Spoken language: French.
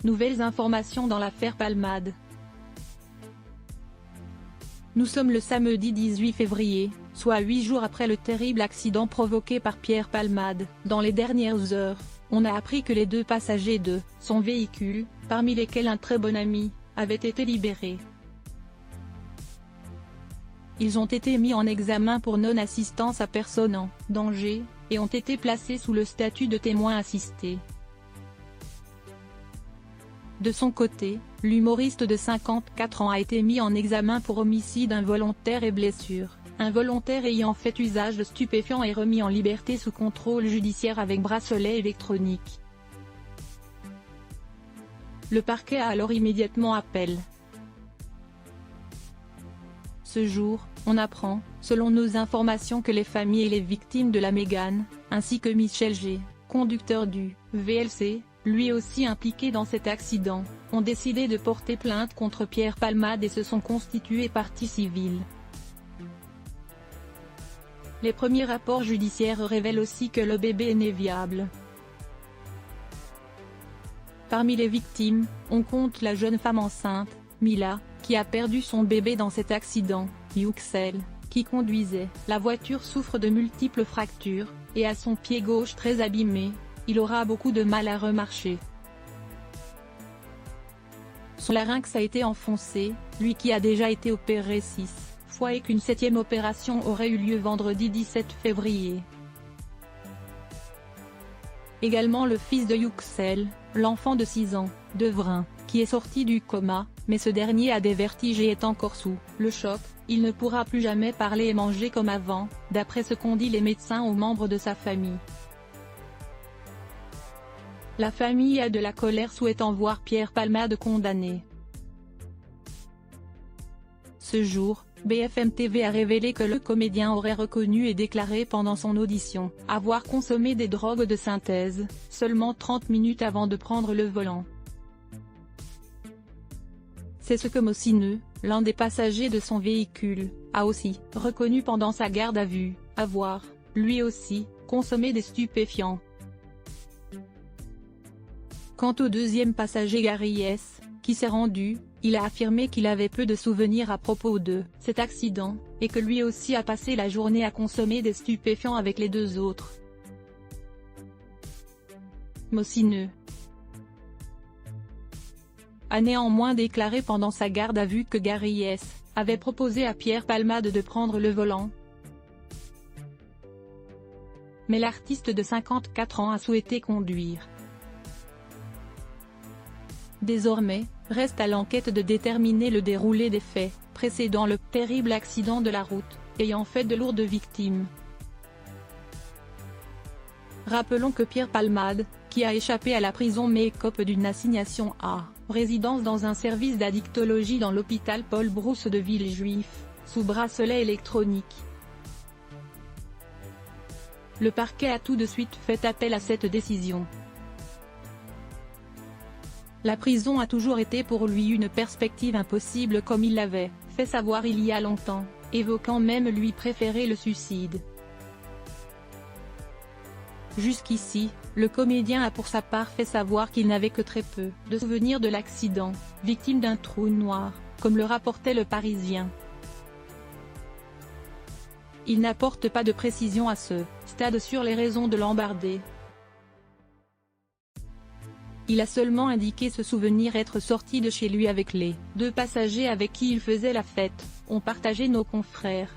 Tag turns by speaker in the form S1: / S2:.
S1: Nouvelles informations dans l'affaire Palmade. Nous sommes le samedi 18 février, soit 8 jours après le terrible accident provoqué par Pierre Palmade. Dans les dernières heures, on a appris que les 2 passagers de son véhicule, parmi lesquels un très bon ami, avaient été libérés. Ils ont été mis en examen pour non-assistance à personne en danger, et ont été placés sous le statut de témoins assistés. De son côté, l'humoriste de 54 ans a été mis en examen pour homicide involontaire et blessure involontaire ayant fait usage de stupéfiants et remis en liberté sous contrôle judiciaire avec bracelet électronique. Le parquet a alors immédiatement appel. Ce jour, on apprend, selon nos informations, que les familles et les victimes de la Mégane, ainsi que Michel G., conducteur du VLC, lui aussi impliqué dans cet accident, ont décidé de porter plainte contre Pierre Palmade et se sont constitués partie civile. Les premiers rapports judiciaires révèlent aussi que le bébé est né viable. Parmi les victimes, on compte la jeune femme enceinte, Mila, qui a perdu son bébé dans cet accident, Yuxel, qui conduisait. La voiture souffre de multiples fractures, et a son pied gauche très abîmé, il aura beaucoup de mal à remarcher. Son larynx a été enfoncé, lui qui a déjà été opéré 6 fois et qu'une 7e opération aurait eu lieu vendredi 17 février. Également le fils de Yuxel, l'enfant de 6 ans, Devrin, qui est sorti du coma, mais ce dernier a des vertiges et est encore sous le choc, il ne pourra plus jamais parler et manger comme avant, d'après ce qu'ont dit les médecins aux membres de sa famille. La famille a de la colère souhaitant voir Pierre Palmade condamné. Ce jour, BFM TV a révélé que le comédien aurait reconnu et déclaré pendant son audition avoir consommé des drogues de synthèse, seulement 30 minutes avant de prendre le volant. C'est ce que Mosineux, l'un des passagers de son véhicule, a aussi reconnu pendant sa garde à vue, avoir, lui aussi, consommé des stupéfiants. Quant au 2e passager Gary S., qui s'est rendu, il a affirmé qu'il avait peu de souvenirs à propos de cet accident, et que lui aussi a passé la journée à consommer des stupéfiants avec les 2 autres. Mosineux a néanmoins déclaré pendant sa garde à vue que Gary S. avait proposé à Pierre Palmade de prendre le volant. Mais l'artiste de 54 ans a souhaité conduire. Désormais, reste à l'enquête de déterminer le déroulé des faits précédant le terrible accident de la route, ayant fait de lourdes victimes. Rappelons que Pierre Palmade, qui a échappé à la prison mais écope d'une assignation à résidence dans un service d'addictologie dans l'hôpital Paul Brousse de Villejuif, sous bracelet électronique. Le parquet a tout de suite fait appel à cette décision. La prison a toujours été pour lui une perspective impossible comme il l'avait fait savoir il y a longtemps, évoquant même lui préférer le suicide. Jusqu'ici, le comédien a pour sa part fait savoir qu'il n'avait que très peu de souvenirs de l'accident, victime d'un trou noir, comme le rapportait Le Parisien. Il n'apporte pas de précision à ce stade sur les raisons de l'embarder. Il a seulement indiqué se souvenir être sorti de chez lui avec les 2 passagers avec qui il faisait la fête, ont partagé nos confrères.